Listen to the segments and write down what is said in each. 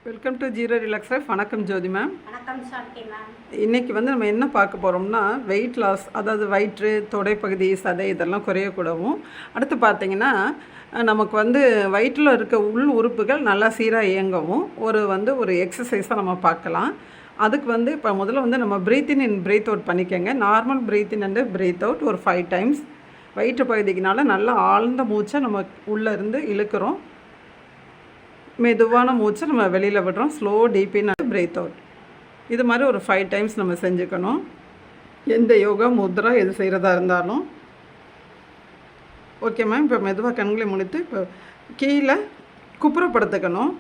Welcome to zero relax life. வணக்கம் ஜோதி ma'am. வணக்கம் சாந்தி ma'am. இன்றைக்கி நம்ம என்ன பார்க்க போகிறோம்னா வெயிட் லாஸ், அதாவது வயிற்று, தொடைப்பகுதி, சதை இதெல்லாம் குறையக்கூடவும், அடுத்து பார்த்திங்கன்னா நமக்கு வயிற்றில் இருக்க உள் உறுப்புகள் நல்லா சீராக இயங்கவும் ஒரு எக்ஸசைஸாக நம்ம பார்க்கலாம். அதுக்கு இப்போ முதல்ல நம்ம ப்ரீத் இன் ப்ரீத் அவுட் பண்ணிக்கோங்க. Normal breathe in and breathe out ஒரு 5 டைம்ஸ். வயிற்று பகுதிக்குனால நல்லா ஆழ்ந்த மூச்சை நம்ம உள்ளே இருந்து இழுக்கிறோம், மெதுவான மூச்சை நம்ம வெளியில் விடுறோம். Slow deep in and breathe out. இது மாதிரி ஒரு 5 டைம்ஸ் நம்ம செஞ்சுக்கணும். எந்த யோகா முத்ரா எது செய்கிறதா இருந்தாலும் ஓகே மேம். இப்போ மெதுவாக கண்களை முடித்து இப்போ கீழே குப்புறப்படுத்திக்கணும்.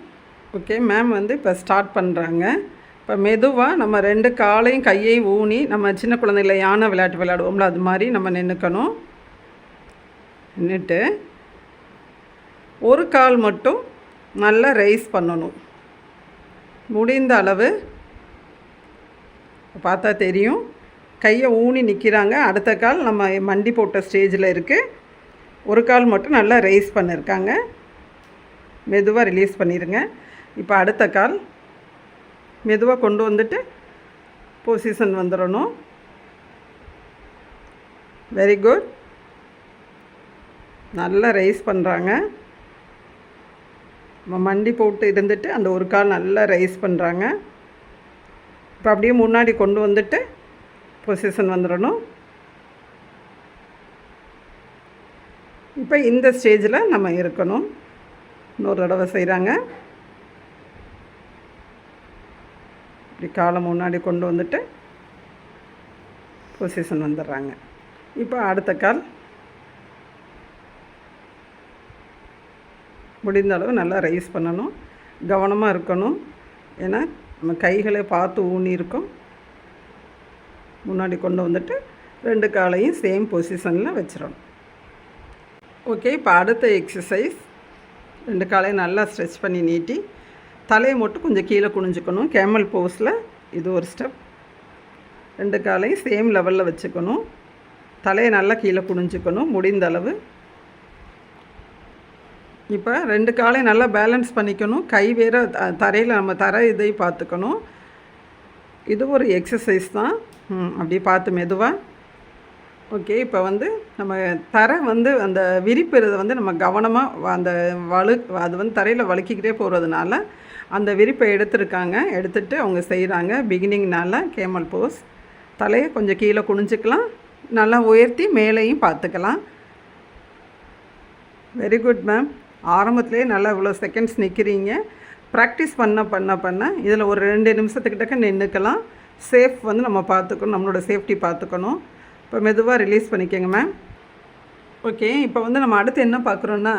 Okay ma'am. இப்போ ஸ்டார்ட் பண்ணுறாங்க. இப்போ மெதுவாக நம்ம 2 காலையும் கையையும் ஊனி, நம்ம சின்ன குழந்தைகளை யானை விளையாட்டு விளையாடுவோம்ல, அது மாதிரி நம்ம நின்றுக்கணும். நின்றுட்டு ஒரு கால் மட்டும் நல்லா ரைஸ் பண்ணணும். முடிந்த அளவு பார்த்தா தெரியும், கையை ஊனி நிற்கிறாங்க. அடுத்த கால் நம்ம மண்டி போட்ட ஸ்டேஜில் இருக்குது. ஒரு கால் மட்டும் நல்லா ரைஸ் பண்ணியிருக்காங்க. மெதுவாக ரிலீஸ் பண்ணிடுங்க. இப்போ அடுத்த கால் மெதுவாக கொண்டு வந்துட்டு பொசிஷன் வந்துடணும். Very good. நல்லா ரைஸ் பண்ணுறாங்க. நம்ம மண்டி போட்டு இருந்துட்டு அந்த ஒரு கால் நல்லா ரைஸ் பண்ணுறாங்க. இப்போ அப்படியே முன்னாடி கொண்டு வந்துட்டு பொசிஷன் வந்துடணும். இப்போ இந்த ஸ்டேஜில் நம்ம இருக்கணும். இன்னொரு தடவை செய்கிறாங்க. இப்படி காலை முன்னாடி கொண்டு வந்துட்டு பொசிஷன் வந்துடுறாங்க. இப்போ அடுத்த கால் முடிந்த அளவு நல்லா ரைஸ் பண்ணணும். கவனமாக இருக்கணும், ஏன்னா நம்ம கைகளை பார்த்து ஊனியிருக்கோம். முன்னாடி கொண்டு வந்துட்டு 2 காலையும் சேம் பொசிஷனில் வச்சிடணும். ஓகே. இப்போ அடுத்த எக்ஸசைஸ், 2 காலையும் நல்லா ஸ்ட்ரெச் பண்ணி நீட்டி தலையை மட்டும் கொஞ்சம் கீழே குனிஞ்சுக்கணும். கேமல் போஸில் இது ஒரு ஸ்டெப். 2 காலையும் சேம் லெவலில் வச்சுக்கணும். தலையை நல்லா கீழே குனிஞ்சுக்கணும் முடிந்த அளவு. இப்போ 2 காலையும் நல்லா பேலன்ஸ் பண்ணிக்கணும். கை வேறு தரையில் நம்ம இதை பார்த்துக்கணும். இது ஒரு எக்ஸசைஸ் தான். அப்படியே பார்த்து மெதுவாக. ஓகே. இப்போ நம்ம அந்த விரிப்பு நம்ம கவனமாக அந்த அது தரையில் வழுக்கிக்கிட்டே போகிறதுனால அந்த விரிப்பை எடுத்துருக்காங்க. எடுத்துகிட்டு அவங்க செய்கிறாங்க. பிகினிங்னால கேமல் போஸ். தலையை கொஞ்சம் கீழே குனிஞ்சிக்கலாம், நல்லா உயர்த்தி மேலேயும் பார்த்துக்கலாம். Very good ma'am. ஆரம்பத்துலேயே நல்லா இவ்வளோ செகண்ட்ஸ் நிற்கிறீங்க. ப்ராக்டிஸ் பண்ண இதில் ஒரு 2 நிமிஷத்துக்கிட்டக்க நின்றுக்கலாம். சேஃப் நம்ம பார்த்துக்கணும், நம்மளோட சேஃப்டி பார்த்துக்கணும். இப்போ மெதுவாக ரிலீஸ் பண்ணிக்கோங்க மேம். ஓகே. இப்போ நம்ம அடுத்து என்ன பார்க்குறோன்னா,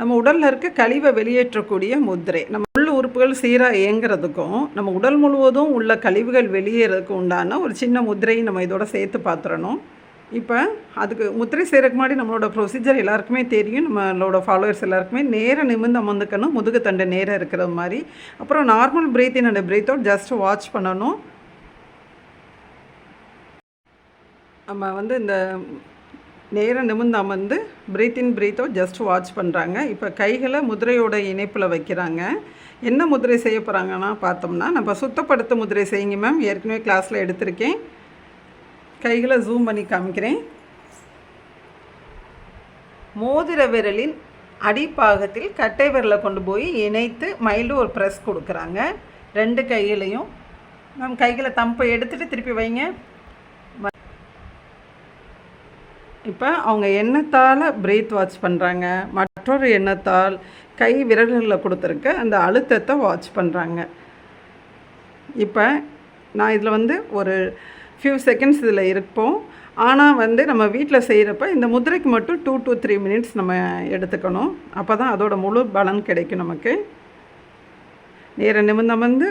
நம்ம உடலில் இருக்க கழிவை வெளியேற்றக்கூடிய முத்திரை. நம்ம உள்ள உறுப்புகள் சீராக இயங்குறதுக்கும் நம்ம உடல் முழுவதும் உள்ள கழிவுகள் வெளியேறதுக்கு உண்டான ஒரு சின்ன முத்திரையை நம்ம இதோட சேர்த்து பார்த்துடணும். இப்போ அதுக்கு முத்திரை செய்கிறதுக்கு முன்னாடி நம்மளோட ப்ரொசீஜர் எல்லாருக்குமே தெரியும். நம்மளோட ஃபாலோவர்ஸ் எல்லாருக்குமே நேராக நிமிர்ந்து அமர்ந்துக்கணும், முதுகு தண்டு நேராக இருக்கிற மாதிரி. அப்புறம் normal breathe in and breathe out just watch பண்ணணும். நம்ம இந்த நேராக நிமிர்ந்து அமர்ந்து breathe in breathe out just watch பண்ணுறாங்க. இப்போ கைகளை முதிரையோட இணைப்பில் வைக்கிறாங்க. என்ன முதிரை செய்ய போகிறாங்கன்னா பார்த்தோம்னா, நம்ம சுத்தப்படுத்த முதிரை செய்யுங்க மேம். ஏற்கனவே கிளாஸில் எடுத்திருக்கேன். கைகளை ஜூம் பண்ணி காமிக்கிறேன். மோதிர விரலின் அடிப்பாகத்தில் கட்டை விரலை கொண்டு போய் இணைத்து மைல்டு ஒரு ப்ரெஸ் கொடுக்குறாங்க 2 கையிலையும். மேம் கைகளை தம்பை எடுத்துகிட்டு திருப்பி வைங்க. இப்போ அவங்க எண்ணத்தால் பிரீத் வாட்ச் பண்ணுறாங்க. மற்றொரு எண்ணத்தால் கை விரல்களில் கொடுத்துருக்க அந்த அழுத்தத்தை வாட்ச் பண்ணுறாங்க. இப்போ நான் இதில் ஒரு ஃபியூ செகண்ட்ஸ் இதில் இருப்போம். ஆனால் நம்ம வீட்டில் செய்கிறப்ப இந்த முதிரைக்கு மட்டும் 2 to 3 minutes நம்ம எடுத்துக்கணும். அப்போ தான் அதோட முழு பலன் கிடைக்கும் நமக்கு. நேர நிமிர்ந்து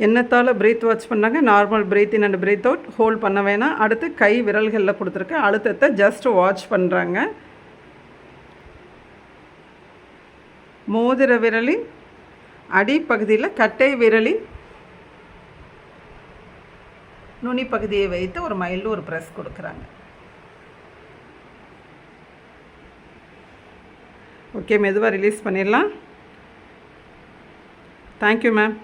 எண்ணத்தால் பிரீத் வாட்ச் பண்ணாங்க. Normal breathe in and breathe out hold பண்ண வேணாம். அடுத்து கை விரல்களில் கொடுத்துருக்க அழுத்தத்தை ஜஸ்ட் வாட்ச் பண்ணுறாங்க. மோதிர விரலின் அடிப்பகுதியில் கட்டை விரலின் நுனி பகுதியை வைத்து ஒரு மைல்டு ஒரு ப்ரெஸ் கொடுக்குறாங்க. ஓகே. மெதுவாக ரிலீஸ் பண்ணிடலாம். Thank you ma'am.